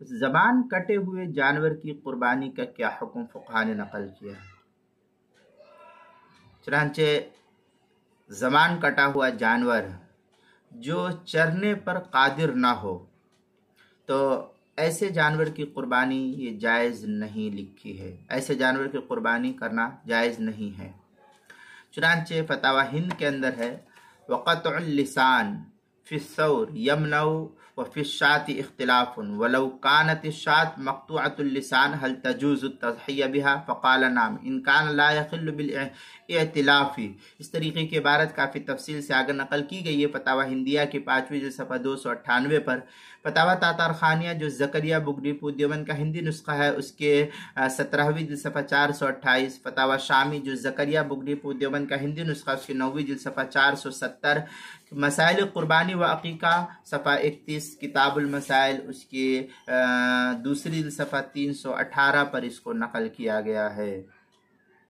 زبان کٹے ہوئے جانور کی قربانی کا کیا حکم فقہا نے نقل کیا ہے؟ چنانچہ زبان کٹا ہوا جانور جو چرنے پر قادر نہ ہو تو ایسے جانور کی قربانی یہ جائز نہیں لکھی ہے، ایسے جانور کی قربانی کرنا جائز نہیں ہے۔ چنانچہ فتاوی ہند کے اندر ہے وقطع اللسان فی الثور یمنع وفی الشاة اختلاف ولو كانت الشاة مقطوعة اللسان هل تجوز التضحیہ بها فقال نعم ان كان لا يخل بالاعتلاف۔ اس طریقے کی عبارت کافی تفصیل سے آگے نقل کی گئی ہے فتاوی ہندیہ کی 5ویں جلد صفحہ 298 پر۔ فتاوی تاتار خانیہ جو زکریا بگٹی پور دیوبند کا ہندی نسخہ ہے اس کے 17ویں جلد صفحہ 428، فتاوی شامی جو زکریا بگٹی پور دیوبند کا ہندی نسخہ اس کے 9ویں جلد صفحہ 470، مسائل قربانی و عقیقہ صفحہ 31 کتاب المسائل اس کی 2ویں جلد صفحہ 318 پر اس کو نقل کیا گیا ہے۔